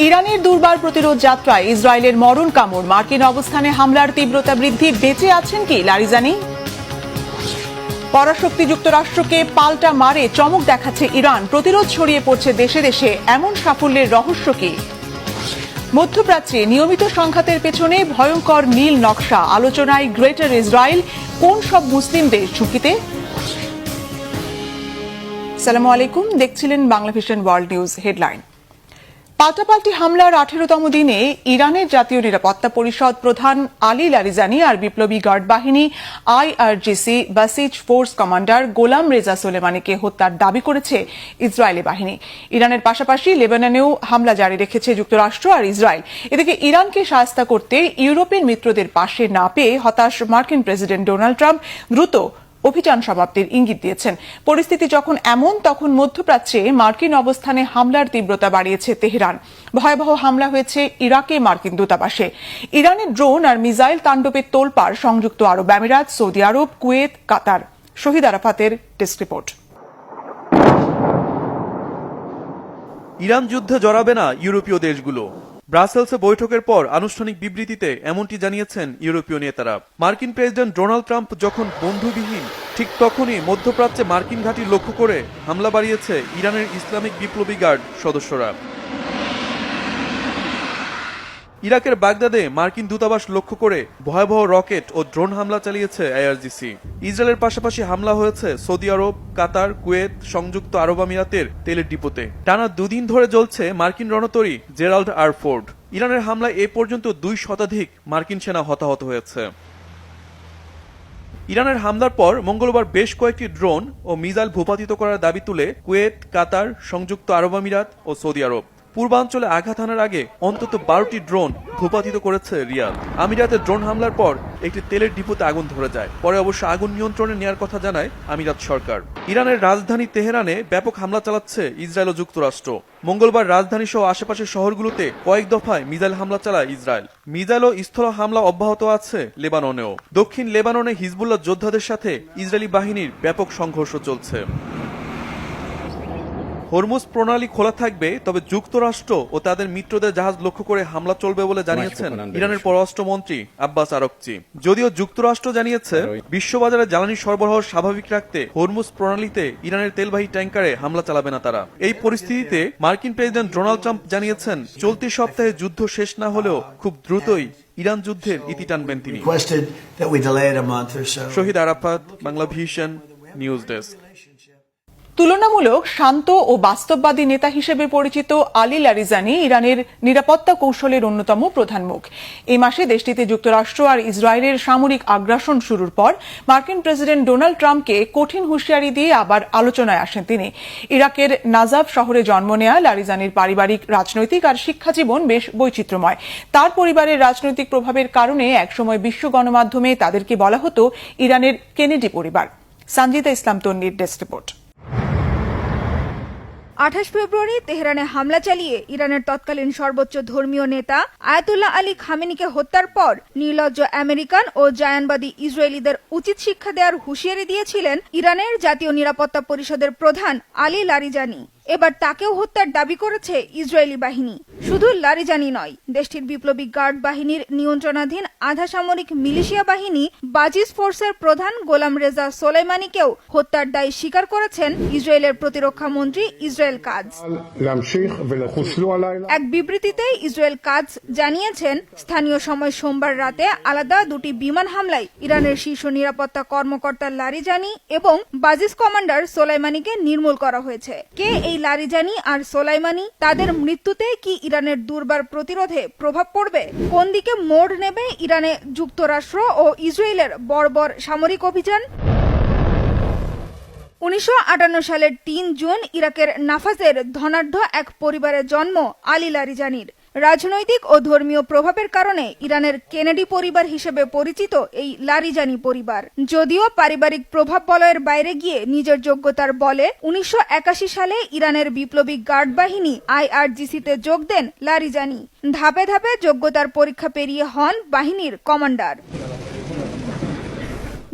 ইরানের দুর্বার প্রতিরোধ যাত্রায় ইসরায়েলের মরণ কামড়, মার্কিন অবস্থানে হামলার তীব্রতা বৃদ্ধি, বেঁচে আছেন কি লারিজানি? পরাশক্তি যুক্তরাষ্ট্রকে পাল্টা মারে চমক দেখাচ্ছে ইরান, প্রতিরোধ ছড়িয়ে পড়ছে দেশে দেশে, এমন সাফল্যের রহস্য কি? মধ্যপ্রাচ্যে নিয়মিত সংঘাতের পেছনে ভয়ঙ্কর নীল নকশা, আলোচনায় গ্রেটার ইসরায়েল, কোন সব মুসলিম দেশ ঝুঁকিতে? আসসালামু আলাইকুম, দেখছিলেন Bangla vision world news headline. পাল্টাপাল্টি হামলার 18তম দিনে ইরানের জাতীয় নিরাপত্তা পরিষদ প্রধান আলী লারিজানি আর বিপ্লবী গার্ড বাহিনী আইআরজিসি বাসিজ ফোর্স কমান্ডার গোলাম রেজা সোলেমানিকে হত্যার দাবি করেছে ইসরায়েলি বাহিনী। ইরানের পাশাপাশি লেবাননেও হামলা জারি রেখেছে যুক্তরাষ্ট্র আর ইসরায়েল। এদিকে ইরানকে শায়েস্তা করতে ইউরোপের মিত্রদের পাশে না পেয়ে হতাশ মার্কিন প্রেসিডেন্ট ডোনাল্ড ট্রাম্প দ্রুত অভিযান সমাপ্তির ইঙ্গিত দিয়েছেন। পরিস্থিতি যখন এমন, তখন মধ্যপ্রাচ্যে মার্কিন অবস্থানে হামলার তীব্রতা বাড়িয়েছে তেহরান। ভয়াবহ হামলা হয়েছে ইরাকে মার্কিন দূতাবাসে। ইরানের ড্রোন আর মিসাইল তাণ্ডবের তোলপাড় সংযুক্ত আরব আমিরাত, সৌদি আরব, কুয়েত, কাতার। শহীদ আরাফাতের ডেস্ক রিপোর্ট। ইরান যুদ্ধে জড়াবে না ইউরোপীয় দেশগুলো। ব্রাসেলসে বৈঠকের পর আনুষ্ঠানিক বিবৃতিতে এমনটি জানিয়েছেন ইউরোপীয় নেতারা। মার্কিন প্রেসিডেন্ট ডোনাল্ড ট্রাম্প যখন বন্ধুবিহীন, ঠিক তখনই মধ্যপ্রাচ্যে মার্কিন ঘাঁটি লক্ষ্য করে হামলা বাড়িয়েছে ইরানের ইসলামিক বিপ্লবী গার্ড সদস্যরা। ইরাকের বাগদাদে মার্কিন দূতাবাস লক্ষ্য করে ভয়াবহ রকেট ও ড্রোন হামলা চালিয়েছে আইআরজিসি। ইসরায়েলের পাশাপাশি হামলা হয়েছে সৌদি আরব, কাতার, কুয়েত, সংযুক্ত আরব আমিরাতের তেলের ডিপোতে। টানা দুদিন ধরে চলছে মার্কিন রণতরী জেরাল্ড আর ফোর্ড। ইরানের হামলায় এ পর্যন্ত 2 শতাধিক মার্কিন সেনা হতাহত হয়েছে। ইরানের হামলার পর মঙ্গলবার বেশ কয়েকটি ড্রোন ও মিসাইল ভূপাতিত করার দাবি তুলে কুয়েত, কাতার, সংযুক্ত আরব আমিরাত ও সৌদি আরব। পূর্বাঞ্চলে আঘাত হানার আগে অন্তত 12টি ড্রোন ভূপাতিত করেছে রিয়াদ। আমিরাতের ড্রোন হামলার পর একটি তেলের ডিপোতে আগুন ধরে যায়, পরে অবশ্য আগুন নিয়ন্ত্রণে নেওয়ার কথা জানায় আমিরাত সরকার। ইরানের রাজধানী তেহরানে ব্যাপক হামলা চালাচ্ছে ইসরায়েল ও যুক্তরাষ্ট্র। মঙ্গলবার রাজধানী সহ আশেপাশের শহরগুলোতে কয়েক দফায় মিসাইল হামলা চালায় ইসরায়েল। মিসাইল ও স্থল হামলা অব্যাহত আছে লেবাননেও। দক্ষিণ লেবাননে হিজবুল্লাহ যোদ্ধাদের সাথে ইসরায়েলি বাহিনীর ব্যাপক সংঘর্ষ চলছে। হরমুজ প্রণালী খোলা থাকবে, তবে যুক্তরাষ্ট্র ও তাদের মিত্রদের জাহাজ লক্ষ্য করে হামলা চলবে বলে জানিয়েছেন ইরানের পররাষ্ট্রমন্ত্রী আব্বাস আরাকচি। যদিও যুক্তরাষ্ট্র জানিয়েছে বিশ্ববাজারে জ্বালানি সরবরাহ স্বাভাবিক রাখতে হরমুজ প্রণালীতে ইরানের তেলবাহী ট্যাঙ্কারে হামলা চালাবে না তারা। এই পরিস্থিতিতে মার্কিন প্রেসিডেন্ট ডোনাল্ড ট্রাম্প জানিয়েছেন চলতি সপ্তাহে যুদ্ধ শেষ না হলেও খুব দ্রুতই ইরান যুদ্ধের ইতি টানবেন তিনি। Shahid Arafat, Bangla Vision news desk. তুলনামূলক শান্ত ও বাস্তববাদী নেতা হিসেবে পরিচিত আলী লারিজানি ইরানের নিরাপত্তা কৌশলের অন্যতম প্রধান মুখ। এই মাসে দেশটিতে যুক্তরাষ্ট্র আর ইসরায়েলের সামরিক আগ্রাসন শুরুর পর মার্কিন প্রেসিডেন্ট ডোনাল্ড ট্রাম্পকে কঠিন হুঁশিয়ারি দিয়ে আবার আলোচনায় আসেন তিনি। ইরাকের নাজাফ শহরে জন্ম নেয়া লারিজানির পারিবারিক, রাজনৈতিক আর শিক্ষা জীবন বেশ বৈচিত্র্যময়। তার পরিবারের রাজনৈতিক প্রভাবের কারণে একসময় বিশ্ব গণমাধ্যমে তাদেরকে বলা হতো ইরানের কেনেডি পরিবার। সঞ্জিতা ইসলাম তন্নির ডেস্ক রিপোর্ট। 28 ফেব্রুয়ারি তেহরানে হামলা চালিয়ে ইরানের তৎকালীন সর্বোচ্চ ধর্মীয় নেতা আয়াতুল্লাহ আলী খামেনিকে হত্যার পর নির্লজ্জ আমেরিকান ও জায়ানবাদী ইসরায়েলিদের উচিত শিক্ষা দেওয়ার হুঁশিয়ারি দিয়েছিলেন ইরানের জাতীয় নিরাপত্তা পরিষদের প্রধান আলী লারিজানি। এবার তাকেও হত্যার দাবি করেছে ইসরায়েলি বাহিনী। শুধু লারিজানি নয়, দেশটির বিপ্লবী গার্ড বাহিনীর নিয়ন্ত্রণাধীন আধা সামরিক মিলিশিয়া বাহিনী বাজিজ ফোর্সের প্রধান গোলাম রেজা সোলেমানিকেও হত্যার দায় স্বীকার করেছেন ইসরায়েলের প্রতিরক্ষা মন্ত্রী ইসরায়েল কাজ। এক বিবৃতিতে ইসরায়েল কাজ জানিয়েছেন, স্থানীয় সময় সোমবার রাতে আলাদা 2টি বিমান হামলায় ইরানের শীর্ষ নিরাপত্তা কর্মকর্তা লারিজানি এবং বাজিজ কমান্ডার সোলাইমানিকে নির্মূল করা হয়েছে। কে এই লারিজানি আর সোলাইমানি? তাদের মৃত্যুতে কি ইরানের দুর্বার প্রতিরোধে প্রভাব পড়বে? কোন দিকে মোড় নেবে ইরানে যুক্তরাষ্ট্র ও ইসরায়েলের বর্বর সামরিক অভিযান? 1958 সালের 3 জুন ইরাকের নাফাজের ধনাঢ্য এক পরিবারে জন্ম আলী লারিজানির। রাজনৈতিক ও ধর্মীয় প্রভাবের কারণে ইরানের কেনেডি পরিবার হিসেবে পরিচিত এই লারিজানি পরিবার। যদিও পারিবারিক প্রভাব বলয়ের বাইরে গিয়ে নিজের যোগ্যতার বলে 1981 সালে ইরানের বিপ্লবী গার্ড বাহিনী আইআরজিসিতে যোগ দেন লারিজানি। ধাপে ধাপে যোগ্যতার পরীক্ষা পেরিয়ে হন বাহিনীর কমান্ডার।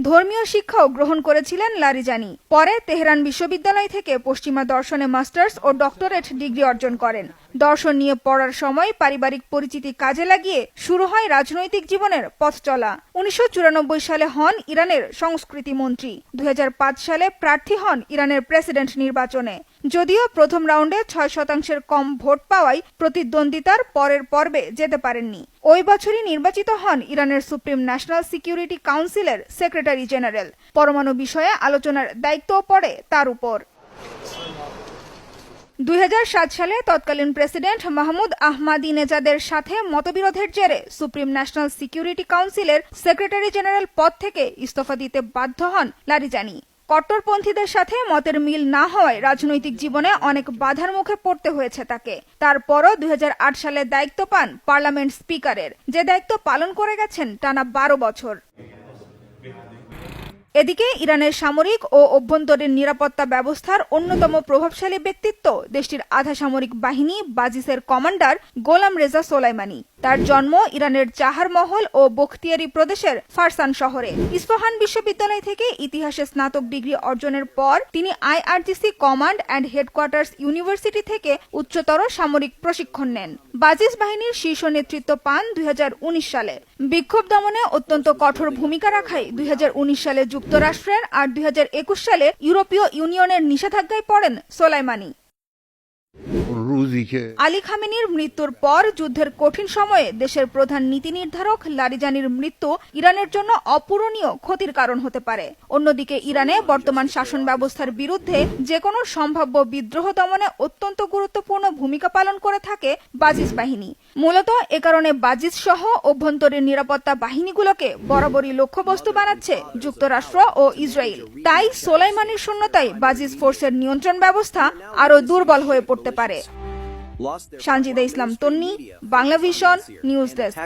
ধর্মীয় শিক্ষাও গ্রহণ করেছিলেন লারিজানি। পরে তেহরান বিশ্ববিদ্যালয় থেকে পশ্চিমা দর্শনে মাস্টার্স ও ডক্টরেট ডিগ্রি অর্জন করেন। দর্শন নিয়ে পড়ার সময় পারিবারিক পরিচিতি কাজে লাগিয়ে শুরু হয় রাজনৈতিক জীবনের পথ চলা। 1994 সালে হন ইরানের সংস্কৃতি মন্ত্রী। 2005 সালে প্রার্থী হন ইরানের প্রেসিডেন্ট নির্বাচনে। যদিও প্রথম রাউন্ডে 6% কম ভোট পাওয়ায় প্রতিদ্বন্দ্বিতার পরের পর্বে যেতে পারেননি। ওই বছরই নির্বাচিত হন ইরানের সুপ্রিম ন্যাশনাল সিকিউরিটি কাউন্সিলের সেক্রেটারি জেনারেল। পরমাণু বিষয়ে আলোচনার দায়িত্বও পড়ে তার উপর। 2007 সালে তৎকালীন প্রেসিডেন্ট মাহমুদ আহমাদিনেজাদের সাথে মতবিরোধের জেরে সুপ্রিম ন্যাশনাল সিকিউরিটি কাউন্সিলের সেক্রেটারি জেনারেল পদ থেকে ইস্তফা দিতে বাধ্য হন লারিজানি। কট্টরপন্থীদের সাথে মতের মিল না হওয়ায় রাজনৈতিক জীবনে অনেক বাধার মুখে পড়তে হয়েছে তাকে। তারপরও 2008 সালে দায়িত্ব পান পার্লামেন্ট স্পিকারের, যে দায়িত্ব পালন করে গেছেন টানা 12 বছর। এদিকে ইরানের সামরিক ও অভ্যন্তরীণ নিরাপত্তা ব্যবস্থার অন্যতম প্রভাবশালী ব্যক্তিত্ব দেশটির আধা সামরিক বাহিনী বাজিসের কমান্ডার গোলাম রেজা সোলাইমানি। তার জন্ম ইরানের চাহার মহল ও বখতিয়ারি প্রদেশের ফারসান শহরে। ইস্পাহান বিশ্ববিদ্যালয় থেকে ইতিহাসে স্নাতক ডিগ্রি অর্জনের পর তিনি IRGC command and headquarters university থেকে উচ্চতর সামরিক প্রশিক্ষণ নেন। বাজিস বাহিনীর শীর্ষ নেতৃত্ব পান 2019 সালে। বিক্ষোভ দমনে অত্যন্ত কঠোর ভূমিকা রাখায় 2019 সালে যুক্তরাষ্ট্রের আর 2021 সালে ইউরোপীয় ইউনিয়নের নিষেধাজ্ঞায় পড়েন সোলাইমানি। আলী খামেনির মৃত্যুর পর যুদ্ধের কঠিন সময়ে দেশের প্রধান নীতি নির্ধারক লারিজানির মৃত্যু ইরানের জন্য অপূরণীয় ক্ষতির কারণ হতে পারে। অন্যদিকে ইরানে বর্তমান শাসন ব্যবস্থার বিরুদ্ধে যে কোনো সম্ভাব্য বিদ্রোহ দমনে অত্যন্ত গুরুত্বপূর্ণ ভূমিকা পালন করে থাকে বাজিস বাহিনী। মূলত এ কারণে বাজিস সহ অভ্যন্তরীণ নিরাপত্তা বাহিনীগুলোকে বরাবরই লক্ষ্যবস্তু বানাচ্ছে যুক্তরাষ্ট্র ও ইসরায়েল। তাই সোলাইমানির শূন্যতায় বাজিস ফোর্সের নিয়ন্ত্রণ ব্যবস্থা আরও দুর্বল হয়ে পড়তে পারে। সানজিদা ইসলাম তন্নি, বাংলা ভিশন, নিউজ ডেস্ক।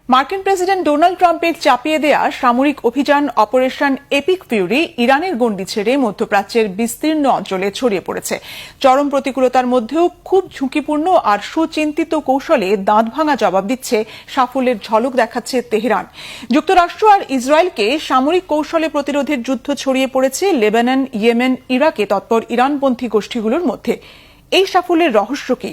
মার্কিন প্রেসিডেন্ট ডোনাল্ড ট্রাম্পের চাপিয়ে দেয়া সামরিক অভিযান অপারেশন এপিক ফিউরি ইরানের গণ্ডি ছেড়ে মধ্যপ্রাচ্যের বিস্তীর্ণ অঞ্চলে ছড়িয়ে পড়েছে। চরম প্রতিকূলতার মধ্যেও খুব ঝুঁকিপূর্ণ আর সুচিন্তিত কৌশলে দাঁত ভাঙা জবাব দিচ্ছে, সাফল্যের ঝলক দেখাচ্ছে তেহরান। যুক্তরাষ্ট্র আর ইসরায়েলকে সামরিক কৌশলে প্রতিরোধের যুদ্ধ ছড়িয়ে পড়েছে লেবানন, ইয়েমেন, ইরাকে তৎপর ইরানপন্থী গোষ্ঠীগুলোর মধ্যে। এই সাফল্যের রহস্য কি?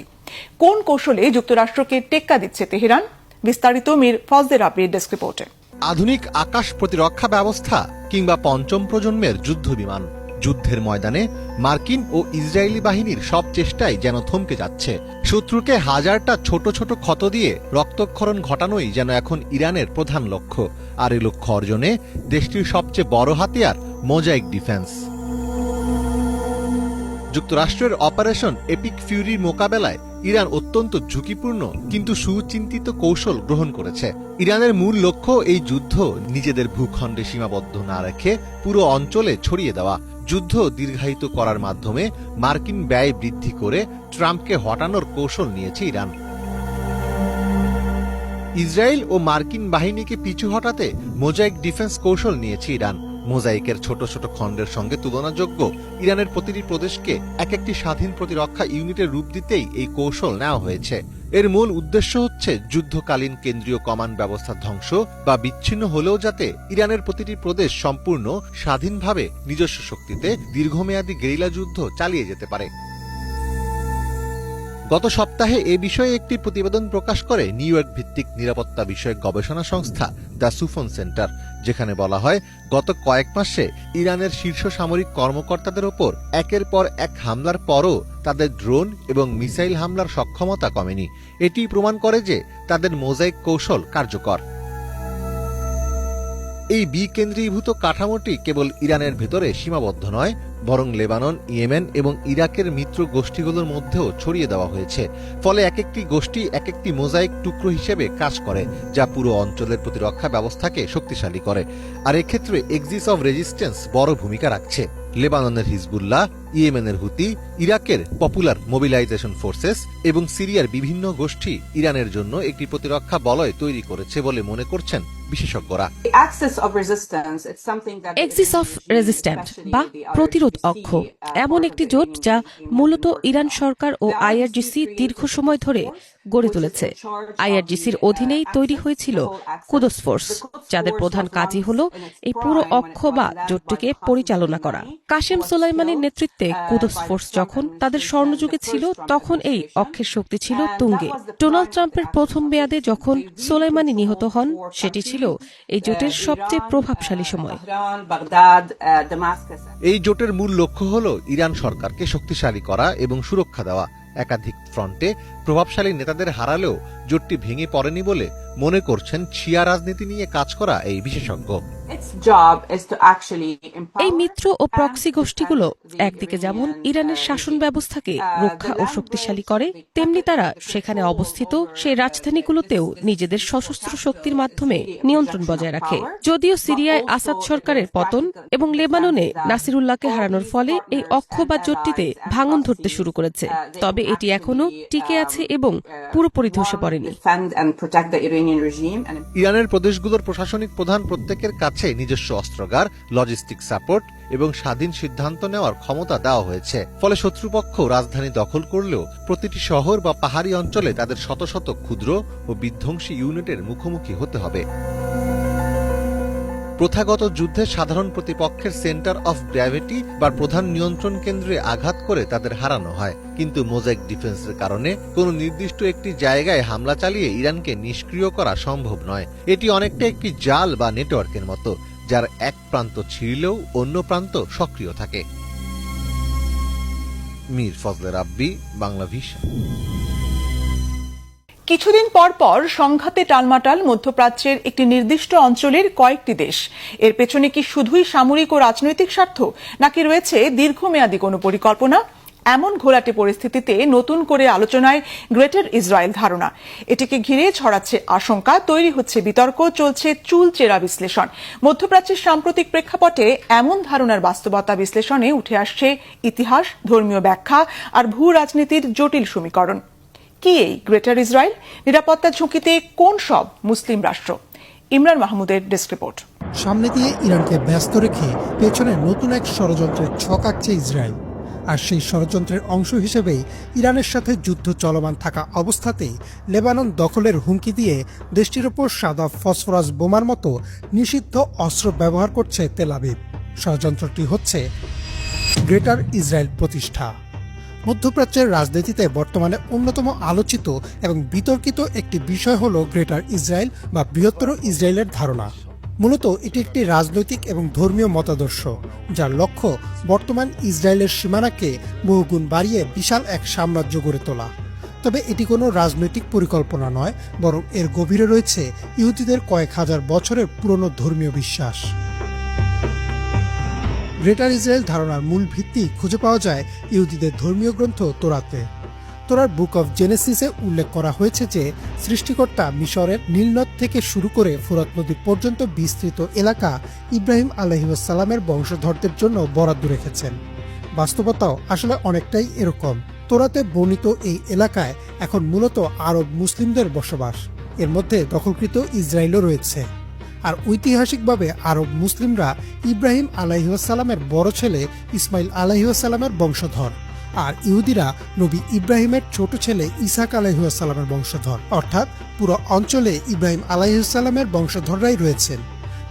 কোন কৌশলে যুক্তরাষ্ট্রকে টেক্কা দিচ্ছে তেহরান? বিস্তারিত মীর ফজদের আপডেট ডেস্ক রিপোর্টে। আধুনিক আকাশ প্রতিরক্ষা ব্যবস্থা কিংবা পঞ্চম প্রজন্মের যুদ্ধ বিমান, যুদ্ধের ময়দানে মার্কিন ও ইসরায়েলি বাহিনীর সব চেষ্টাই যেন থমকে যাচ্ছে। শত্রুকে হাজারটা ছোট ছোট ক্ষত দিয়ে রক্তক্ষরণ ঘটানোই যেন এখন ইরানের প্রধান লক্ষ্য। আর এই লক্ষ্য অর্জনে দেশটির সবচেয়ে বড় হাতিয়ার মোজাইক ডিফেন্স। যুক্তরাষ্ট্রের অপারেশন এপিক ফিউরির মোকাবেলায় ইরান অত্যন্ত ঝুঁকিপূর্ণ কিন্তু সুচিন্তিত কৌশল গ্রহণ করেছে। ইরানের মূল লক্ষ্য এই যুদ্ধ নিজেদের ভূখণ্ডে সীমাবদ্ধ না রেখে পুরো অঞ্চলে ছড়িয়ে দেওয়া। যুদ্ধ দীর্ঘায়িত করার মাধ্যমে মার্কিন ব্যয় বৃদ্ধি করে ট্রাম্পকে হটানোর কৌশল নিয়েছে ইরান। ইসরায়েল ও মার্কিন বাহিনীকে পিছু হটাতে মোজাইক ডিফেন্স কৌশল নিয়েছে ইরান। মোজাইকের ছোট ছোট খণ্ডের সঙ্গে তুলনাযোগ্য ইরানের প্রতিটি প্রদেশকে এক একটি স্বাধীন প্রতিরক্ষা ইউনিটের রূপ দিতেই এই কৌশল নেওয়া হয়েছে। এর মূল উদ্দেশ্য হচ্ছে যুদ্ধকালীন কেন্দ্রীয় কমান্ড ব্যবস্থা ধ্বংস বা বিচ্ছিন্ন হলেও যাতে ইরানের প্রতিটি প্রদেশ সম্পূর্ণ স্বাধীনভাবে নিজস্ব শক্তিতে দীর্ঘমেয়াদী গেরিলা যুদ্ধ চালিয়ে যেতে পারে। গত সপ্তাহে এ বিষয়ে একটি প্রতিবেদন প্রকাশ করে নিউ ইয়র্ক ভিত্তিক নিরাপত্তা বিষয়ক গবেষণা সংস্থা দ্য সুফন সেন্টার, যেখানে বলা হয় গত কয়েক মাসে ইরানের শীর্ষ সামরিক কর্মকর্তাদের ওপর একের পর এক হামলার পরও তাদের ড্রোন এবং মিসাইল হামলার সক্ষমতা কমেনি। এটি প্রমাণ করে যে তাদের মোজাইক কৌশল কার্যকর। এই বিকেন্দ্রীভূত কাঠামোটি কেবল ইরানের ভেতরে সীমাবদ্ধ নয়, বরং লেবানন, ইয়েমেন এবং ইরাকের মিত্র গোষ্ঠীগুলোর মধ্যেও ছড়িয়ে দেওয়া হয়েছে। ফলে এক একটি গোষ্ঠী এক একটি মোজাইক টুকরো হিসেবে কাজ করে, যা পুরো অঞ্চলের প্রতিরক্ষা ব্যবস্থাকে শক্তিশালী করে। আর এক্ষেত্রে এক্সিস অব রেজিস্ট্যান্স বড় ভূমিকা রাখছে। লেবাননের হিজবুল্লাহ, ইয়েমেনের হুতি, ইরাকের পপুলার মোবিলাইজেশন ফোর্সেস এবং সিরিয়ার বিভিন্ন গোষ্ঠী ইরানের জন্য একটি প্রতিরক্ষা বলয় তৈরি করেছে বলে মনে করছেন বিশেষজ্ঞরা। এক্সিস অফ রেজিস্ট্যান্ট বা প্রতিরোধ অক্ষ এমন একটি জোট যা মূলত ইরান সরকার ও আইআরজিসি দীর্ঘ সময় ধরে গড়ে তুলেছে। আইআরজিসির অধীনেই তৈরি হয়েছিল কুদস ফোর্স, যাদের প্রধান কাজই হল এই পুরো অক্ষ বা জোটটিকে পরিচালনা করা। কাশেম সোলাইমানির নেতৃত্বে কুদস ফোর্স যখন তাদের স্বর্ণযুগে ছিল, তখন এই অক্ষের শক্তি ছিল তুঙ্গে। ডোনাল্ড ট্রাম্পের প্রথম মেয়াদে যখন সোলাইমানি নিহত হন, সেটি ছিল এই জোটের সবচেয়ে প্রভাবশালী সময়। এই জোটের মূল লক্ষ্য হল ইরান সরকারকে শক্তিশালী করা এবং সুরক্ষা দেওয়া। একাধিক ফ্রন্টে প্রভাবশালী নেতাদের হারালেও জোটটি ভেঙে পড়েনি বলে মনে করছেন শিয়া রাজনীতি নিয়ে কাজ করা এই বিশেষজ্ঞ। এই মিত্র ও প্রক্সি গোষ্ঠীগুলো একদিকে যেমন ইরানের শাসন ব্যবস্থাকে রক্ষা ও শক্তিশালী করে, তেমনি তারা সেখানে অবস্থিত সেই রাজধানীগুলোতেও নিজেদের সশস্ত্র শক্তির মাধ্যমে নিয়ন্ত্রণ বজায় রাখে। যদিও সিরিয়ায় আসাদ সরকারের পতন এবং লেবাননে নাসিরুল্লাহকে হারানোর ফলে এই অক্ষ বা জোটটিতে ভাঙন ধরতে শুরু করেছে, তবে এটি এখনো টিকে আছে এবং পুরোপুরি ধসে পড়েনি। ইরানের প্রদেশগুলোর প্রশাসনিক প্রধান প্রত্যেকের কাছে নিজস্ব অস্ত্রাগার, লজিস্টিক সাপোর্ট এবং স্বাধীন সিদ্ধান্ত নেওয়ার ক্ষমতা দেওয়া হয়েছে। ফলে শত্রুপক্ষ রাজধানী দখল করলেও প্রতিটি শহর বা পাহাড়ি অঞ্চলে তাদের শত শত ক্ষুদ্র ও বিধ্বংসী ইউনিটের মুখোমুখি হতে হবে। প্রথাগত যুদ্ধে সাধারণ প্রতিপক্ষের সেন্টার অফ গ্র্যাভিটি বা প্রধান নিয়ন্ত্রণ কেন্দ্রে আঘাত করে তাদের হারানো হয়, কিন্তু মোজাইক ডিফেন্সের কারণে কোনো নির্দিষ্ট একটি জায়গায় হামলা চালিয়ে ইরানকে নিষ্ক্রিয় করা সম্ভব নয়। এটি অনেকটা একটি জাল বা নেটওয়ার্কের মতো, যার এক প্রান্ত ছিঁড়লেও অন্য প্রান্ত সক্রিয় থাকে। মীর ফজলে রাব্বি, বাংলা ভিশন। কিছুদিন পর পর সংঘাতে টালমাটাল মধ্যপ্রাচ্যের একটি নির্দিষ্ট অঞ্চলের কয়েকটি দেশ। এর পেছনে কি শুধুই সামরিক ও রাজনৈতিক স্বার্থ, নাকি রয়েছে দীর্ঘমেয়াদী কোনো পরিকল্পনা? এমন ঘোলাটে পরিস্থিতিতে নতুন করে আলোচনায় গ্রেটার ইসরায়েল ধারণা। এটিকে ঘিরে ছড়াচ্ছে আশঙ্কা, তৈরি হচ্ছে বিতর্ক, চলছে চুলচেরা বিশ্লেষণ। মধ্যপ্রাচ্যের সাম্প্রতিক প্রেক্ষাপটে এমন ধারণার বাস্তবতা বিশ্লেষণে উঠে আসছে ইতিহাস, ধর্মীয় ব্যাখ্যা আর ভূ রাজনীতির জটিল সমীকরণ। কি এই গ্রেটার ইসরায়েল? নিরাপত্তা ঝুঁকিতে কোন সব মুসলিম রাষ্ট্র? ইমরান মাহমুদের ডেস্ক রিপোর্ট। সামনে দিয়ে ইরানকে ব্যস্ত রেখে পেছনে নতুন এক ষড়যন্ত্রের ছক আঁকছে ইসরায়েল। আর সেই ষড়যন্ত্রের অংশ হিসেবেই ইরানের সাথে যুদ্ধ চলমান থাকা অবস্থাতেই লেবানন দখলের হুমকি দিয়ে দেশটির ওপর সাদা ফসফরাস বোমার মতো নিষিদ্ধ অস্ত্র ব্যবহার করছে তেল আবিব। ষড়যন্ত্রটি হচ্ছে গ্রেটার ইসরায়েল প্রতিষ্ঠা। মধ্যপ্রাচ্যের রাজনীতিতে বর্তমানে অন্যতম আলোচিত এবং বিতর্কিত একটি বিষয় হল গ্রেটার ইসরায়েল বা বৃহত্তর ইসরায়েলের ধারণা। মূলত এটি একটি রাজনৈতিক এবং ধর্মীয় মতাদর্শ, যার লক্ষ্য বর্তমান ইসরায়েলের সীমানাকে বহুগুণ বাড়িয়ে বিশাল এক সাম্রাজ্য গড়ে তোলা। তবে এটি কোনো রাজনৈতিক পরিকল্পনা নয়, বরং এর গভীরে রয়েছে ইহুদিদের কয়েক হাজার বছরের পুরনো ধর্মীয় বিশ্বাস। গ্রেটার ইসরায়েল ধারণার মূল ভিত্তি খুঁজে পাওয়া যায় ইহুদিদের ধর্মীয় গ্রন্থ তোরাতে। তোরার বুক অব জেনেসিসে উল্লেখ করা হয়েছে যে সৃষ্টিকর্তা মিশরের নীলনদ থেকে শুরু করে ফুরাত নদী পর্যন্ত বিস্তৃত এলাকা ইব্রাহিম আলাইহিসসালামের বংশধরদের জন্য বরাদ্দ রেখেছেন। বাস্তবতাও আসলে অনেকটাই এরকম। তোরাতে বর্ণিত এই এলাকায় এখন মূলত আরব মুসলিমদের বসবাস, এর মধ্যে দখলকৃত ইসরায়েলও রয়েছে। আর ঐতিহাসিকভাবে আরব মুসলিমরা ইব্রাহিম আলাইহিসসালামের বড় ছেলে ইসমাইল আলাইহিসসালামের বংশধর, আর ইহুদিরা নবী ইব্রাহিমের ছোট ছেলে ইসাক আলাইহিসসালামের বংশধর। অর্থাৎ পুরো অঞ্চলে ইব্রাহিম আলাইহিসসালামের বংশধররাই রয়েছেন।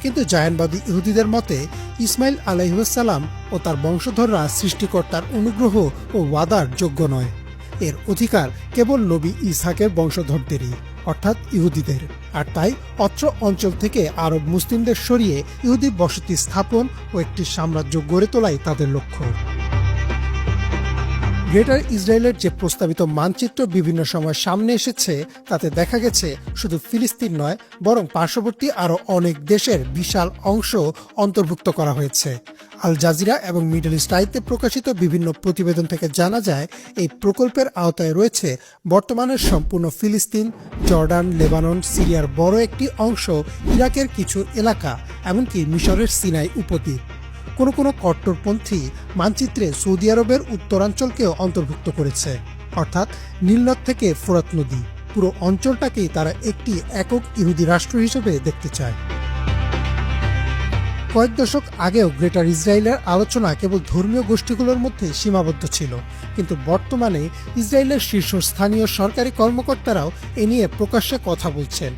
কিন্তু জায়নবাদী ইহুদিদের মতে ইসমাইল আলাইহিসসালাম ও তার বংশধররা সৃষ্টিকর্তার অনুগ্রহ ও ওয়াদার যোগ্য নয়। এর অধিকার কেবল নবী ইসহাকের বংশধরদেরই, অর্থাৎ ইহুদিদের। আর তাই অত্র অঞ্চল থেকে আরব মুসলিমদের সরিয়ে ইহুদি বসতি স্থাপন ও একটি সাম্রাজ্য গড়ে তোলাই তাদের লক্ষ্য। গ্রেটার ইসরায়েলের যে প্রস্তাবিত মানচিত্র বিভিন্ন সময় সামনে এসেছে, তাতে দেখা গেছে শুধু ফিলিস্তিন নয়, বরং পার্শ্ববর্তী আরও অনেক দেশের বিশাল অংশ অন্তর্ভুক্ত করা হয়েছে। আল জাজিরা এবং মিডল ইস্ট আইতে প্রকাশিত বিভিন্ন প্রতিবেদন থেকে জানা যায়, এই প্রকল্পের আওতায় রয়েছে বর্তমানের সম্পূর্ণ ফিলিস্তিন, জর্ডান, লেবানন, সিরিয়ার বড় একটি অংশ, ইরাকের কিছু এলাকা, এমনকি মিশরের সিনাই উপদ্বীপ। কোনো কট্টরপন্থী মানচিত্রে সৌদি আরবের উত্তরাঞ্চলকেও অন্তর্ভুক্ত করেছে, অর্থাৎ নীলনদ থেকে ফোরাত নদী। পুরো অঞ্চলটাকেই তারা একটি একক ইহুদি রাষ্ট্র হিসেবে দেখতে চায়। কয়েক দশক আগেও গ্রেটার ইসরায়েলের আলোচনা কেবল ধর্মীয় গোষ্ঠীগুলোর মধ্যে সীমাবদ্ধ ছিল, কিন্তু বর্তমানে ইসরায়েলের শীর্ষস্থানীয় সরকারি কর্মকর্তারাও এ নিয়ে প্রকাশ্যে কথা বলছেন।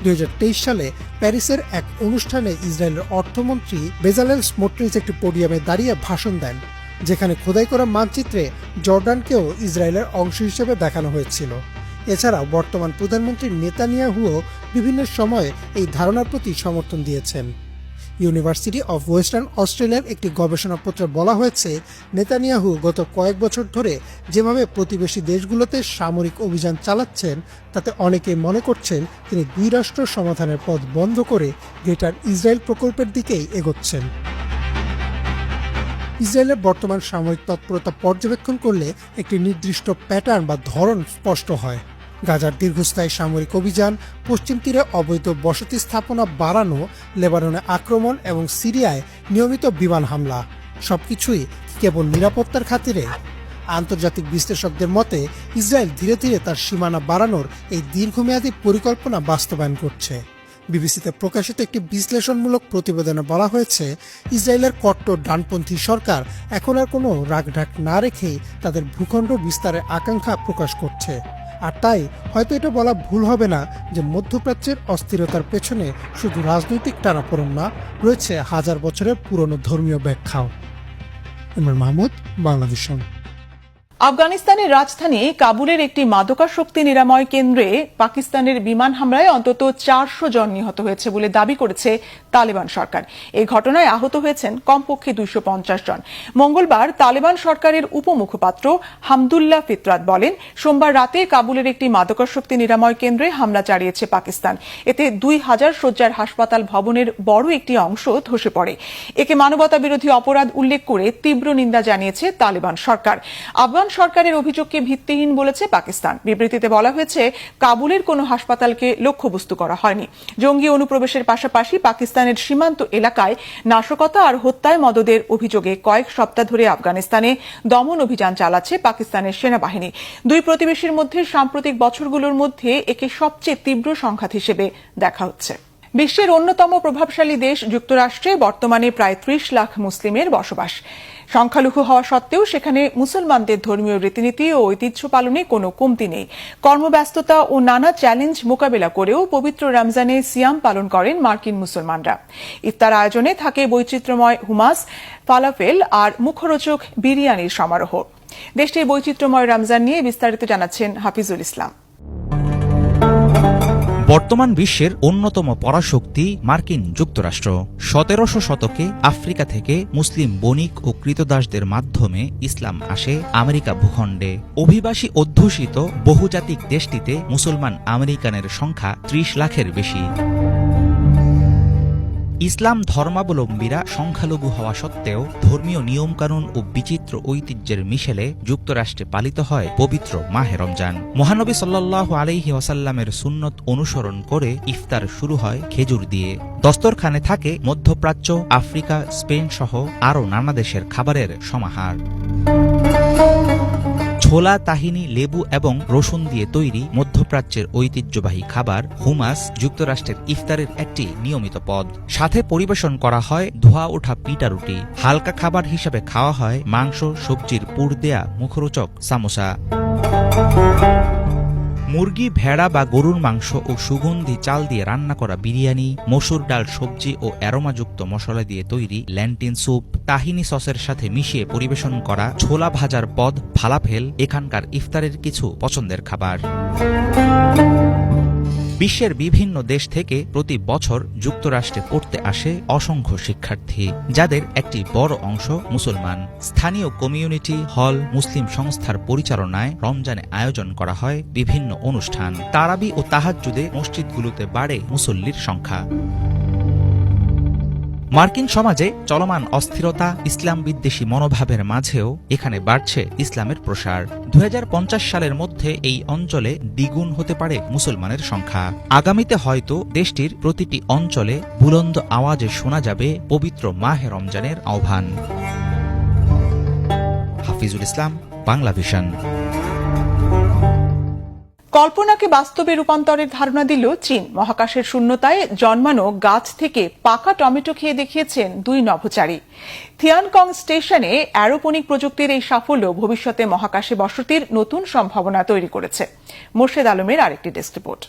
2023 সালে প্যারিসের এক অনুষ্ঠানে ইসরায়েলের অর্থমন্ত্রী বেজালেল স্মোট্রিচ একটি পোডিয়ামে দাঁড়িয়ে ভাষণ দেন, যেখানে খোদাই করা মানচিত্রে জর্ডানকেও ইসরায়েলের অংশ হিসেবে দেখানো হয়েছিল। এছাড়াও বর্তমান প্রধানমন্ত্রী নেতানিয়াহুও বিভিন্ন সময়ে এই ধারণার প্রতি সমর্থন দিয়েছেন। ইউনিভার্সিটি অফ ওয়েস্টার্ন অস্ট্রেলিয়ার একটি গবেষণাপত্রে বলা হয়েছে, নেতানিয়াহু গত কয়েক বছর ধরে যেভাবে প্রতিবেশী দেশগুলোতে সামরিক অভিযান চালাচ্ছেন, তাতে অনেকেই মনে করছেন তিনি দুই রাষ্ট্র সমাধানের পথ বন্ধ করে গ্রেটার ইসরায়েল প্রকল্পের দিকেই এগোচ্ছেন। ইসরায়েলের বর্তমান সামরিক তৎপরতা পর্যবেক্ষণ করলে একটি নির্দিষ্ট প্যাটার্ন বা ধরন স্পষ্ট হয়। গাজার দীর্ঘস্থায়ী সামরিক অভিযান, পশ্চিম তীরে অবৈধ বসতি স্থাপনা বাড়ানো, লেবাননে আক্রমণ এবং সিরিয়ায় নিয়মিত বিমান হামলা, সবকিছুই কেবল নিরাপত্তার খাতিরে। আন্তর্জাতিক বিশ্লেষকদের মতে ইসরায়েল ধীরে ধীরে তার সীমানা বাড়ানোর এই দীর্ঘমেয়াদী পরিকল্পনা বাস্তবায়ন করছে। বিবিসিতে প্রকাশিত একটি বিশ্লেষণমূলক প্রতিবেদনে বলা হয়েছে, ইসরায়েলের কট্টর ডানপন্থী সরকার এখন আর কোনো রাগঢাক না রেখেই তাদের ভূখণ্ড বিস্তারের আকাঙ্ক্ষা প্রকাশ করছে। আর তাই হয়তো এটা বলা ভুল হবে না যে মধ্যপ্রাচ্যের অস্থিরতার পেছনে শুধু রাজনৈতিক টানাপোড়েন না, রয়েছে হাজার বছরের পুরনো ধর্মীয় ব্যাখ্যাও। ইমরান মাহমুদ, বাংলাদেশ সংবাদ। আফগানিস্তানের রাজধানী কাবুলের একটি মাদকাসক্তি নিরাময় কেন্দ্রে পাকিস্তানের বিমান হামলায় অন্তত 400 জন নিহত হয়েছে বলে দাবি করেছে তালেবান সরকার। এই ঘটনায় আহত হয়েছেন কমপক্ষে 250 জন। মঙ্গলবার তালেবান সরকারের উপমুখপাত্র হামদুল্লাহ ফিতরাত বলেন, সোমবার রাতে কাবুলের একটি মাদকাসক্তি নিরাময় কেন্দ্রে হামলা চালিয়েছে পাকিস্তান। এতে 2000 শয্যার হাসপাতাল ভবনের বড় একটি অংশ ধসে পড়ে। একে মানবতা বিরোধী অপরাধ উল্লেখ করে তীব্র নিন্দা জানিয়েছে তালেবান সরকার। আফগান সরকারের অভিযোগকে ভিত্তিহীন বলেছে পাকিস্তান। বিবৃতিতে বলা হয়েছে, কাবুলের কোনো হাসপাতালকে লক্ষ্যবস্তু করা হয়নি। জঙ্গি অনুপ্রবেশের পাশাপাশি পাকিস্তানের সীমান্ত এলাকায় নাশকতা আর হত্যায় মদদের অভিযোগে কয়েক সপ্তাহ ধরে আফগানিস্তানে দমন অভিযান চালাচ্ছে পাকিস্তানের সেনাবাহিনী। দুই প্রতিবেশীর মধ্যে সাম্প্রতিক বছরগুলোর মধ্যে একে সবচেয়ে তীব্র সংঘাত হিসেবে দেখা হচ্ছে। বিশ্বের অন্যতম প্রভাবশালী দেশ যুক্তরাষ্ট্রে বর্তমানে প্রায় 30 লাখ মুসলিমের বসবাস। সংখ্যালঘু হওয়া সত্ত্বেও সেখানে মুসলমানদের ধর্মীয় রীতিনীতি ও ঐতিহ্য পালনে কোনো কমতি নেই। কর্মব্যস্ততা ও নানা চ্যালেঞ্জ মোকাবেলা করেও পবিত্র রমজানে সিয়াম পালন করেন মার্কিন মুসলমানরা। ইফতার আয়োজনে থাকে বৈচিত্র্যময় হুমাস, ফালাফেল আর মুখরোচক বিরিয়ানির সমারোহ। দেশটির বৈচিত্র্যময় রমজান নিয়ে বিস্তারিত জানাচ্ছেন হাফিজুল ইসলাম। বর্তমান বিশ্বের অন্যতম পরাশক্তি মার্কিন যুক্তরাষ্ট্র 1700 শতকে আফ্রিকা থেকে মুসলিম বণিক ও কৃতদাসদের মাধ্যমে ইসলাম আসে আমেরিকা ভূখণ্ডে। অভিবাসী অধ্যুষিত বহুজাতিক দেশটিতে মুসলমান আমেরিকানের সংখ্যা 30 লাখের বেশি। ইসলাম ধর্মাবলম্বীরা সংখ্যালঘু হওয়া সত্ত্বেও ধর্মীয় নিয়মকানুন ও বিচিত্র ঐতিহ্যের মিশেলে যুক্তরাষ্ট্রে পালিত হয় পবিত্র মাহে রমজান। মহানবী সাল্লাল্লাহু আলাইহি ওয়াসাল্লামের সুন্নত অনুসরণ করে ইফতার শুরু হয় খেজুর দিয়ে। দস্তরখানে থাকে মধ্যপ্রাচ্য, আফ্রিকা, স্পেন সহ আরও নানা দেশের খাবারের সমাহার। ছোলা, তাহিনি, লেবু এবং রসুন দিয়ে তৈরি মধ্যপ্রাচ্যের ঐতিহ্যবাহী খাবার হুমাস যুক্তরাষ্ট্রের ইফতারের একটি নিয়মিত পদ। সাথে পরিবেশন করা হয় ধোয়া ওঠা পিটা রুটি। হালকা খাবার হিসেবে খাওয়া হয় মাংস, সবজির পুর দেয়া মুখরোচক সামোসা। মুরগি, ভেড়া বা গরুর মাংস ও সুগন্ধি চাল দিয়ে রান্না করা বিরিয়ানি, মসুর ডাল, সবজি ও অ্যারোমাযুক্ত মশলা দিয়ে তৈরি ল্যান্টিন স্যুপ, তাহিনি সসের সাথে মিশিয়ে পরিবেশন করা ছোলা ভাজার পদ ফালাফেল এখানকার ইফতারের কিছু পছন্দের খাবার। বিশ্বের বিভিন্ন দেশ থেকে প্রতি বছর যুক্তরাষ্ট্রে পড়তে আসে অসংখ্য শিক্ষার্থী, যাদের একটি বড় অংশ মুসলমান। স্থানীয় কমিউনিটি হল, মুসলিম সংস্থার পরিচালনায় রমজানে আয়োজন করা হয় বিভিন্ন অনুষ্ঠান। তারাবি ও তাহাজ্জুদে মসজিদগুলোতে বাড়ে মুসল্লির সংখ্যা। মার্কিন সমাজে চলমান অস্থিরতা, ইসলাম বিদ্বেষী মনোভাবের মাঝেও এখানে বাড়ছে ইসলামের প্রসার। 2050 সালের মধ্যে এই অঞ্চলে দ্বিগুণ হতে পারে মুসলমানের সংখ্যা। আগামীতে হয়তো দেশটির প্রতিটি অঞ্চলে বুলন্দ আওয়াজে শোনা যাবে পবিত্র মাহে রমজানের আহ্বান। হাফিজুল ইসলাম, বাংলা ভিশন। কল্পনাকে বাস্তবে রূপান্তরের ধারণা দিল চীন। মহাকাশের শূন্যতায় জন্মানো গাছ থেকে পাকা টমেটো খেয়ে দেখিয়েছেন দুই নভোচারী। থিয়ানকং স্টেশনে অ্যারোপনিক প্রযুক্তির এই সাফল্য ভবিষ্যতে মহাকাশে বসতির নতুন সম্ভাবনা তৈরি করেছে। মোর্শেদ আলমের আরেকটি ডেস্ক রিপোর্ট।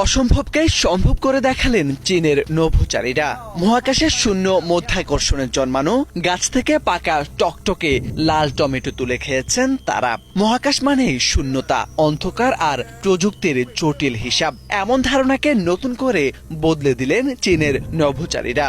অসম্ভবকে সম্ভব করে দেখালেন চীনের নভোচারীরা। মহাকাশের শূন্য মধ্যাকর্ষণে জন্মানো গাছ থেকে পাকা টকটকে লাল টমেটো তুলে খেয়েছেন তারা। মহাকাশ মানেই শূন্যতা, অন্ধকার আর প্রযুক্তির জটিল হিসাব, এমন ধারণাকে নতুন করে বদলে দিলেন চীনের নভোচারীরা।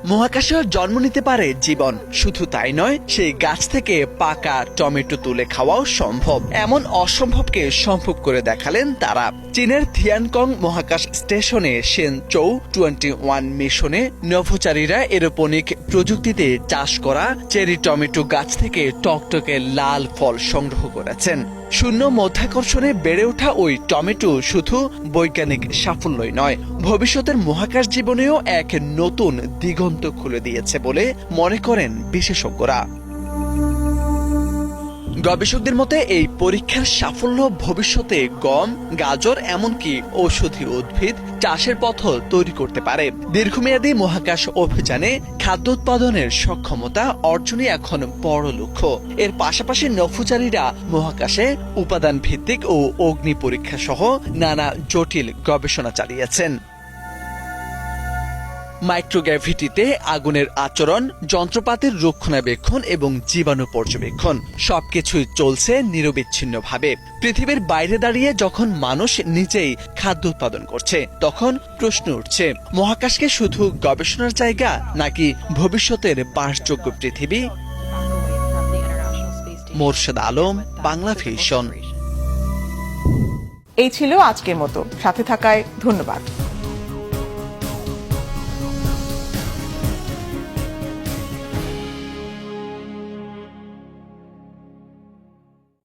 মহাকাশেও জন্ম নিতে পারে জীবন, শুধু তাই নয়, সেই গাছ থেকে পাকা টমেটো তুলে খাওয়াও সম্ভব। এমন অসম্ভবকে সম্ভব করে দেখালেন তারা। চীনের থিয়ানকং মহাকাশ স্টেশনে সেনচৌ 21 মিশনে নভোচারীরা এরোপনিক প্রযুক্তিতে চাষ করা চেরি টমেটো গাছ থেকে টকটকে লাল ফল সংগ্রহ করেছেন। শূন্য মধ্যাকর্ষণে বেড়ে ওঠা ওই টমেটো শুধু বৈজ্ঞানিক সাফল্যই নয়, ভবিষ্যতের মহাকাশ জীবনেও এক নতুন দিগন্ত খুলে দিয়েছে বলে মনে করেন বিশেষজ্ঞরা। গবেষকদের মতে এই পরীক্ষার সাফল্য ভবিষ্যতে গম, গাজর এমনকি ঔষধি উদ্ভিদ চাষের পথ তৈরি করতে পারে। দীর্ঘমেয়াদী মহাকাশ অভিযানে খাদ্য উৎপাদনের সক্ষমতা অর্জনই এখন বড় লক্ষ্য। এর পাশাপাশি নভোচারীরা মহাকাশে উপাদান ভিত্তিক ও অগ্নি পরীক্ষা সহ নানা জটিল গবেষণা চালিয়েছেন। মাইক্রোগ্র্যাভিটিতে আগুনের আচরণ, যন্ত্রপাতির রক্ষণাবেক্ষণ এবং জীবাণু পর্যবেক্ষণ সবকিছুই চলছে নিরবিচ্ছিন্নভাবে। পৃথিবীর বাইরে দাঁড়িয়ে যখন মানুষ নিজেই খাদ্য উৎপাদন করছে, তখন প্রশ্ন উঠছে, মহাকাশকে শুধু গবেষণার জায়গা নাকি ভবিষ্যতের বাসযোগ্য পৃথিবী? মোর্শেদ আলম, বাংলা ভিশন। এই ছিল আজকের মতো। সাথে থাকায় ধন্যবাদ।